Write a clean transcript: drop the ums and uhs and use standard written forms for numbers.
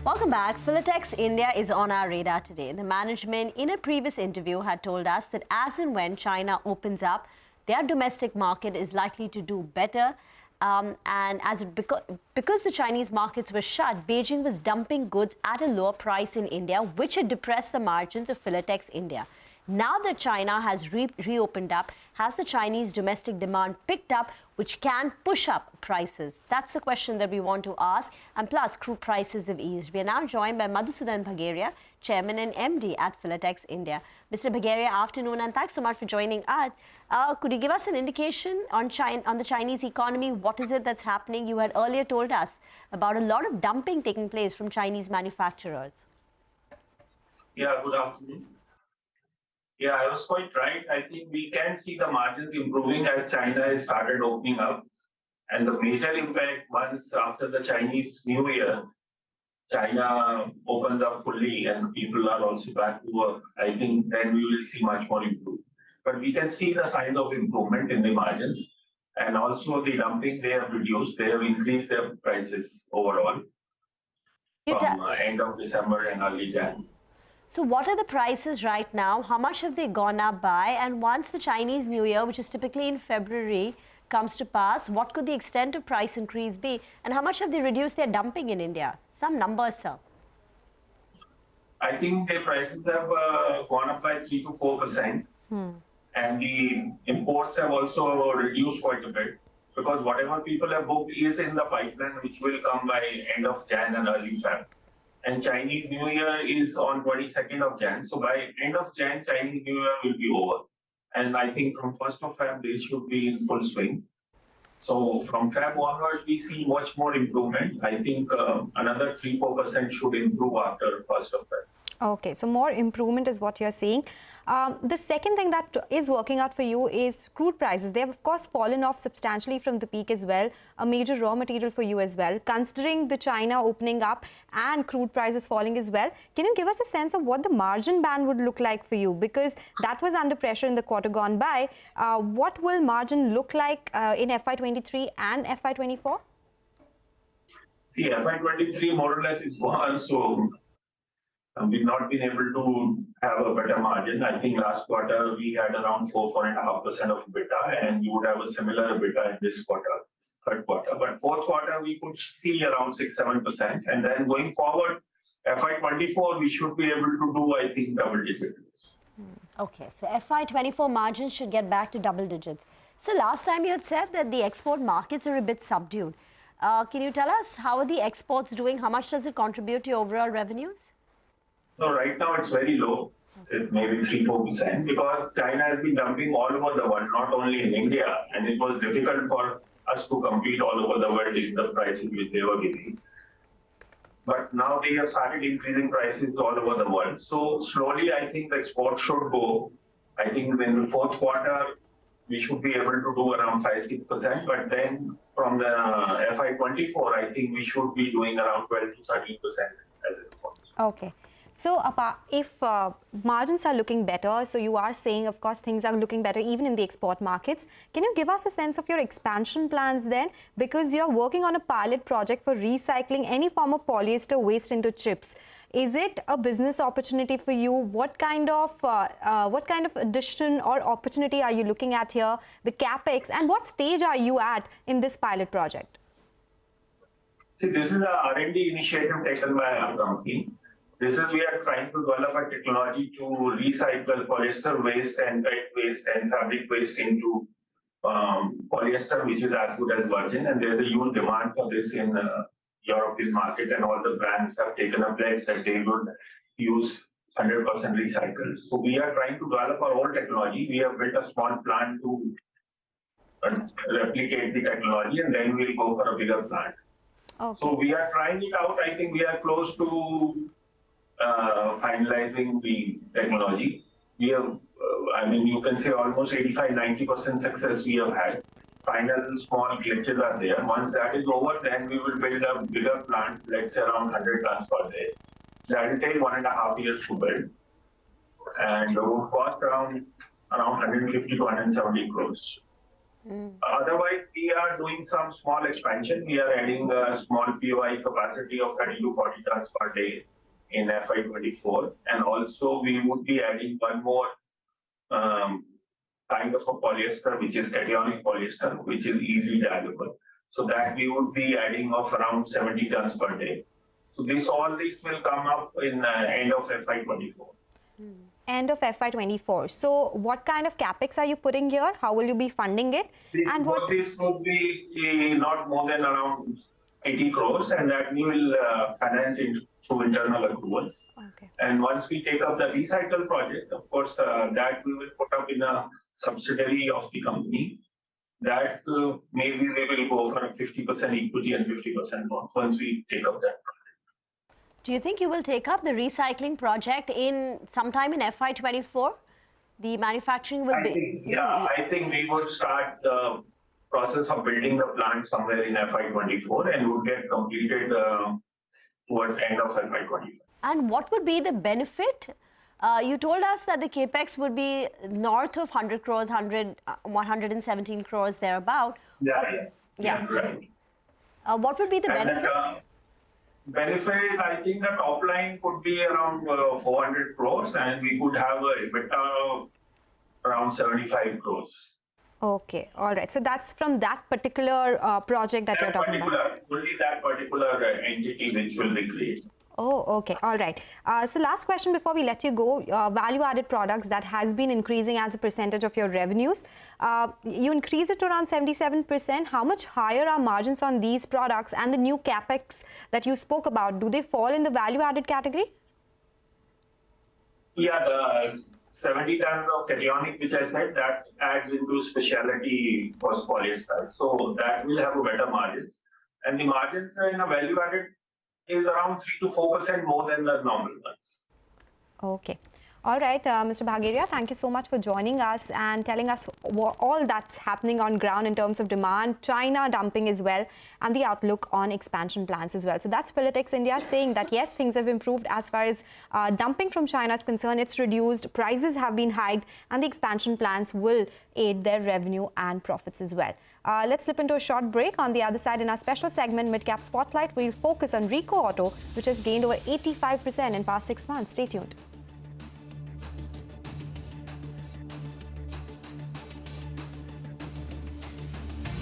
Welcome back. Filatex India is on our radar today. The management in a previous interview had told us that as and when China opens up, their domestic market is likely to do better. Because the Chinese markets were shut, Beijing was dumping goods at a lower price in India, which had depressed the margins of Filatex India. Now that China has reopened up, has the Chinese domestic demand picked up, which can push up prices? That's the question that we want to ask. And plus, crude prices have eased. We are now joined by Madhu Sudhan Bhageria, Chairman and MD at Filatex India. Mr. Bhageria, afternoon, and thanks so much for joining us. Could you give us an indication on the Chinese economy? What is it that's happening? You had earlier told us about a lot of dumping taking place from Chinese manufacturers. Yeah, good afternoon. Yeah, I was quite right. I think we can see the margins improving as China has started opening up. And the major impact once after the Chinese New Year, China opens up fully and people are also back to work. I think then we will see much more improvement. But we can see the signs of improvement in the margins. And also the dumping they have reduced. They have increased their prices overall from end of December and early January. So what are the prices right now? How much have they gone up by? And once the Chinese New Year, which is typically in February, comes to pass, what could the extent of price increase be? And how much have they reduced their dumping in India? Some numbers, sir. I think their prices have gone up by 3 to 4%. And the imports have also reduced quite a bit because whatever people have booked is in the pipeline, which will come by end of Jan and early Feb. And Chinese New Year is on 22nd of Jan. So by end of Jan, Chinese New Year will be over. And I think from 1st of Feb, they should be in full swing. So from Feb onward, we see much more improvement. I think another 3-4% should improve after 1st of Feb. Okay, so more improvement is what you're seeing. The second thing that is working out for you is crude prices. They have, of course, fallen off substantially from the peak as well, a major raw material for you as well. Considering the China opening up and crude prices falling as well, can you give us a sense of what the margin band would look like for you? Because that was under pressure in the quarter gone by. What will margin look like in FY23 and FY24? See, FY23 more or less is gone, so we've not been able to have a better margin. I think last quarter we had around 4.5% of EBITDA, and you would have a similar EBITDA in this quarter, third quarter. But fourth quarter we could see around 6-7%, and then going forward, FY24 we should be able to do, I think, double digits. Okay, so FY24 margins should get back to double digits. So last time you had said that the export markets are a bit subdued. Can you tell us how are the exports doing? How much does it contribute to your overall revenues? So right now it's very low, it maybe 3-4%, because China has been dumping all over the world, not only in India, and it was difficult for us to compete all over the world in the prices which they were giving. But now they have started increasing prices all over the world. So slowly, I think the export should go. I think in the fourth quarter, we should be able to do around 5-6%. But then from the FY24, I think we should be doing around 12 to 13% as it was. Okay. So if margins are looking better, so you are saying, of course, things are looking better even in the export markets. Can you give us a sense of your expansion plans then? Because you're working on a pilot project for recycling any form of polyester waste into chips. Is it a business opportunity for you? What kind of addition or opportunity are you looking at here? The capex, and what stage are you at in this pilot project? See, this is an R&D initiative taken by our company. We are trying to develop a technology to recycle polyester waste and pet waste and fabric waste into polyester, which is as good as virgin. And there's a huge demand for this in European market, and all the brands have taken a pledge that they would use 100% recycled. So we are trying to develop our own technology. We have built a small plant to replicate the technology, and then we'll go for a bigger plant. Okay. So we are trying it out. I think we are close to finalizing the technology. We have, I mean, you can say almost 85-90% success we have had. Final small glitches are there. Once that is over, then we will build a bigger plant, let's say around 100 tons per day. That will take 1.5 years to build, and it will cost around 150 to 170 crores. Otherwise, we are doing some small expansion. We are adding a small POI capacity of 30 to 40 tons per day in FY24. And also, we would be adding one more kind of a polyester, which is cationic polyester, which is easy dialable. So that we would be adding of around 70 tons per day. So all this will come up in end of FY24. End of FY24. So what kind of capex are you putting here? How will you be funding it? This would be not more than around 80 crores, and that we will finance it through internal accruals. Okay. And once we take up the recycle project, of course, that we will put up in a subsidiary of the company. That maybe we will go for a 50% equity and 50% loan once we take up that project. Do you think you will take up the recycling project in sometime in FY24? The manufacturing will be... I think we would start the process of building the plant somewhere in FY24 and would get completed towards end of FY25. And what would be the benefit? You told us that the capex would be north of 100 crores, 117 crores thereabout. Yeah, right. What would be the benefit? Benefit, I think the top line could be around 400 crores and we could have a EBITDA around 75 crores. Okay, all right. So that's from that particular project that you're talking about? Only that particular entity which will be created. Oh, okay. All right. So last question before we let you go, value-added products that has been increasing as a percentage of your revenues. You increase it to around 77%. How much higher are margins on these products and the new capex that you spoke about? Do they fall in the value-added category? Yeah, the 70 tons of cationic, which I said, that adds into specialty for polyester. So that will have a better margins. And the margins in a value-added is around 3 to 4% more than the normal ones. Okay. All right, Mr. Bhageria, thank you so much for joining us and telling us all that's happening on ground in terms of demand, China dumping as well, and the outlook on expansion plans as well. So that's Filatex India saying that yes, things have improved as far as dumping from China is concerned. It's reduced, prices have been hiked, and the expansion plans will aid their revenue and profits as well. Let's slip into a short break. On the other side, in our special segment, Midcap Spotlight, we'll focus on Rico Auto, which has gained over 85% in past 6 months. Stay tuned.